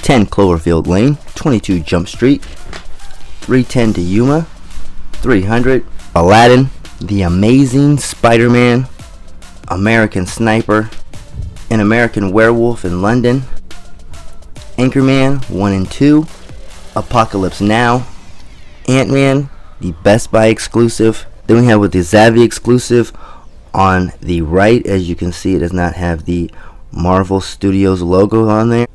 10 Cloverfield Lane, 22 Jump Street, 310 to Yuma, 300, Aladdin, The Amazing Spider-Man, American Sniper, An American Werewolf in London, Anchorman 1 and 2, Apocalypse Now, Ant-Man, the Best Buy exclusive. Then we have with the Zavvi exclusive on the right. As you can see, it does not have the Marvel Studios logo on there.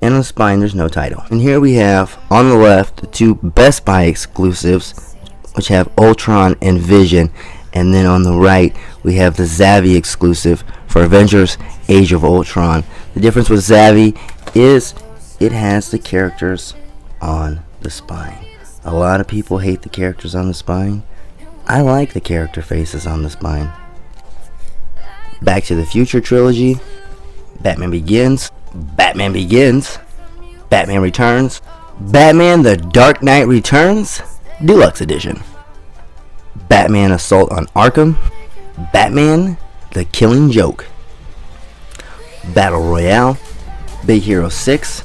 And on the spine, there's no title. And here we have on the left the two Best Buy exclusives, which have Ultron and Vision. And then on the right, we have the Zavvi exclusive for Avengers Age of Ultron. The difference with Zavvi is it has the characters on the spine. A lot of people hate the characters on the spine. I like the character faces on the spine. Back to the Future trilogy, Batman Begins, Batman Begins, Batman Returns, Batman The Dark Knight Returns, Deluxe Edition, Batman Assault on Arkham, Batman The Killing Joke, Battle Royale, Big Hero 6,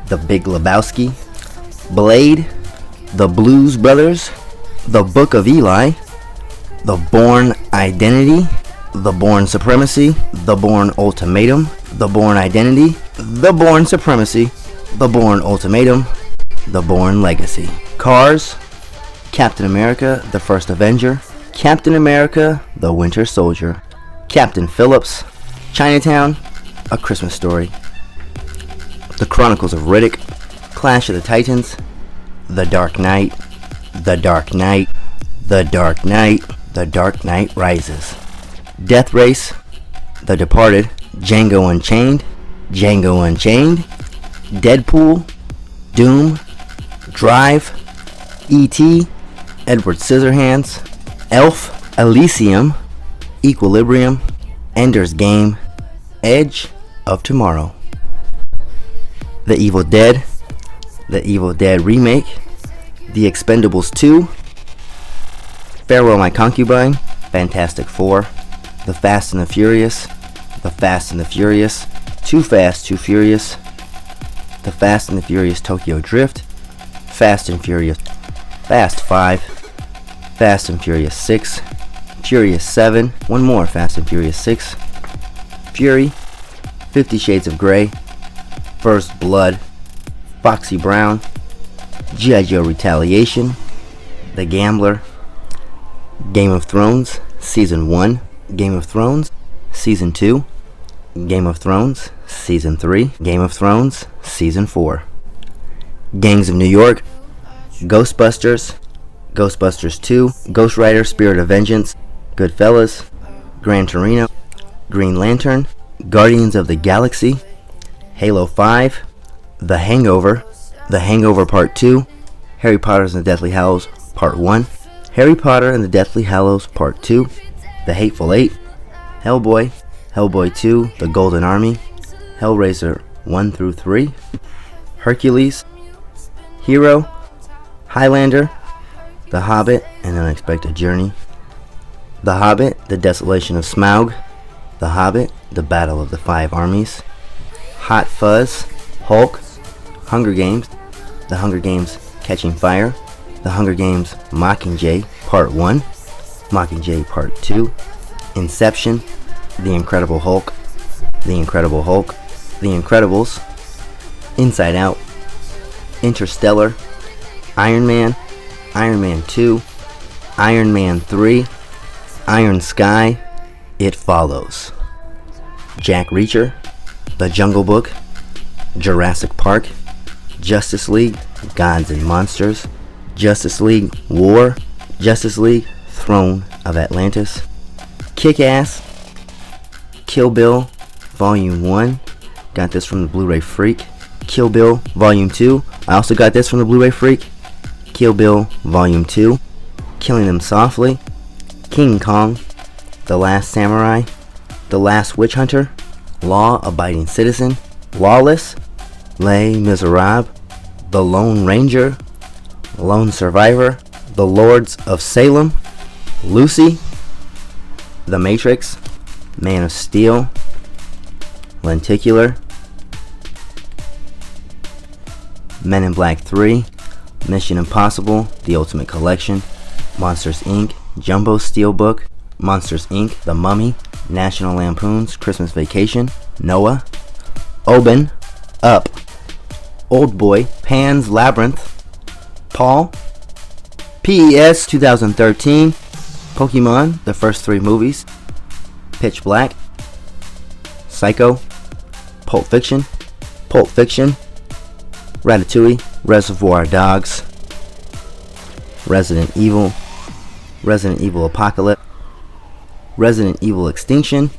The Big Lebowski, Blade, The Blues Brothers, The Book of Eli, The Bourne Identity, The Bourne Supremacy, The Bourne Ultimatum, The Bourne Identity, The Bourne Supremacy, The Bourne Ultimatum, The Bourne Legacy. Cars, Captain America, The First Avenger, Captain America, The Winter Soldier, Captain Phillips, Chinatown, A Christmas Story, The Chronicles of Riddick, Clash of the Titans, The Dark Knight, The Dark Knight, The Dark Knight, The Dark Knight Rises, Death Race, The Departed, Django Unchained, Django Unchained, Deadpool, Doom, Drive, E.T., Edward Scissorhands, Elf, Elysium, Equilibrium, Ender's Game, Edge of Tomorrow, The Evil Dead Remake, The Expendables 2, Farewell My Concubine, Fantastic Four, The Fast and the Furious, Too Fast, Too Furious, The Fast and the Furious Tokyo Drift, Fast and Furious, Fast 5, Fast and Furious 6, Furious 7, one more Fast and Furious 6, Fury, 50 Shades of Grey, First Blood, Foxy Brown, G.I. Joe Retaliation, The Gambler, Game of Thrones Season 1, Game of Thrones Season 2, Game of Thrones Season 3, Game of Thrones Season 4, Gangs of New York, Ghostbusters, Ghostbusters 2, Ghost Rider Spirit of Vengeance, Goodfellas, Gran Torino, Green Lantern, Guardians of the Galaxy, Halo 5, The Hangover Part 2, Harry Potter and the Deathly Hallows Part 1, Harry Potter and the Deathly Hallows Part 2, The Hateful Eight, Hellboy, Hellboy 2, The Golden Army, Hellraiser 1 through 3, Hercules, Hero, Highlander, The Hobbit, An Unexpected Journey, The Hobbit, The Desolation of Smaug, The Hobbit, The Battle of the Five Armies, Hot Fuzz, Hulk, Hunger Games, The Hunger Games Catching Fire, The Hunger Games Mockingjay Part 1, Mockingjay Part 2, Inception, The Incredible Hulk, The Incredible Hulk, The Incredibles, Inside Out, Interstellar, Iron Man, Iron Man 2, Iron Man 3, Iron Sky, It Follows, Jack Reacher, The Jungle Book, Jurassic Park, Justice League, Gods and Monsters, Justice League War, Justice League Throne of Atlantis, Kick-Ass, Kill Bill Volume 1, got this from the Blu-ray Freak, Kill Bill Volume 2, I also got this from the Blu-ray Freak, Kill Bill Volume 2, Killing Them Softly, King Kong, The Last Samurai, The Last Witch Hunter, Law Abiding Citizen, Lawless, Les Miserables, The Lone Ranger, Lone Survivor, The Lords of Salem, Lucy, The Matrix, Man of Steel, Lenticular, Men in Black 3, Mission Impossible, The Ultimate Collection, Monsters Inc., Jumbo Steelbook, Monsters Inc., The Mummy, National Lampoon's Christmas Vacation, Noah, Oben, Up, Old Boy, Pan's Labyrinth, Paul, PES 2013, Pokemon, the first 3 movies, Pitch Black, Psycho, Pulp Fiction, Ratatouille, Reservoir Dogs, Resident Evil Apocalypse, Resident Evil Extinction,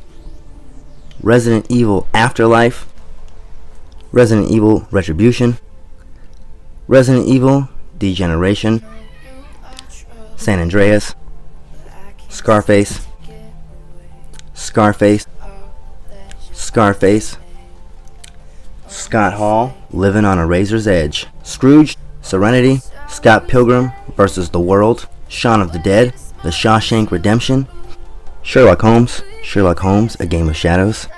Resident Evil Afterlife, Resident Evil Retribution, Resident Evil Degeneration, San Andreas, Scarface, Scott Hall, Living on a Razor's Edge, Scrooge, Serenity, Scott Pilgrim vs. the World, Shaun of the Dead, The Shawshank Redemption, Sherlock Holmes, A Game of Shadows,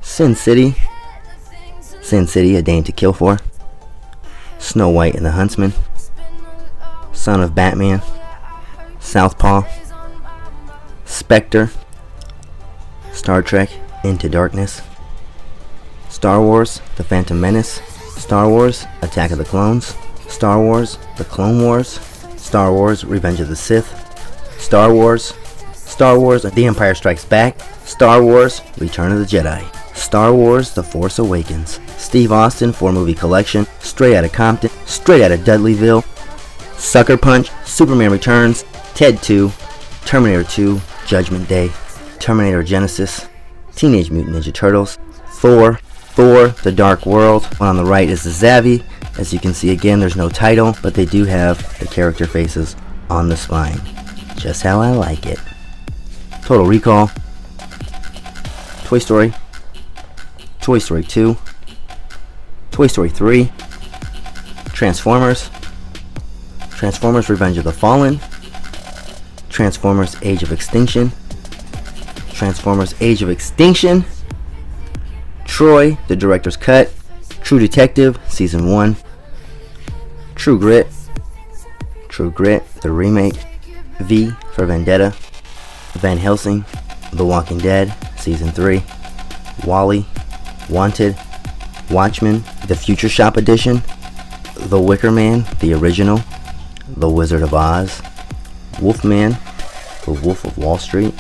Sin City, A Dame to Kill For, Snow White and the Huntsman, Son of Batman, Southpaw, Spectre, Star Trek Into Darkness, Star Wars The Phantom Menace, Star Wars Attack of the Clones, Star Wars The Clone Wars, Star Wars Revenge of the Sith, Star Wars The Empire Strikes Back, Star Wars Return of the Jedi, Star Wars The Force Awakens, Steve Austin 4-movie collection, Straight Outta Compton, Straight Outta Dudleyville, Sucker Punch, Superman Returns, Ted 2, Terminator 2, Judgment Day, Terminator Genesis, Teenage Mutant Ninja Turtles, Thor, The Dark World. On the right is the Zavi. As you can see, again, there's no title, but they do have the character faces on the spine. Just how I like it. Total Recall, Toy Story, Toy Story 2, Toy Story 3, Transformers Revenge of the Fallen, Transformers Age of Extinction, Troy, the Director's Cut, True Detective, Season 1, True Grit, the remake, V for Vendetta, Van Helsing, The Walking Dead, Season 3, WALL-E, Wanted, Watchmen, The Future Shop Edition, The Wicker Man, the original, The Wizard of Oz, Wolfman, The Wolf of Wall Street,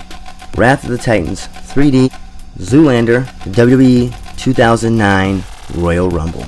Wrath of the Titans 3D, Zoolander, WWE 2009 Royal Rumble.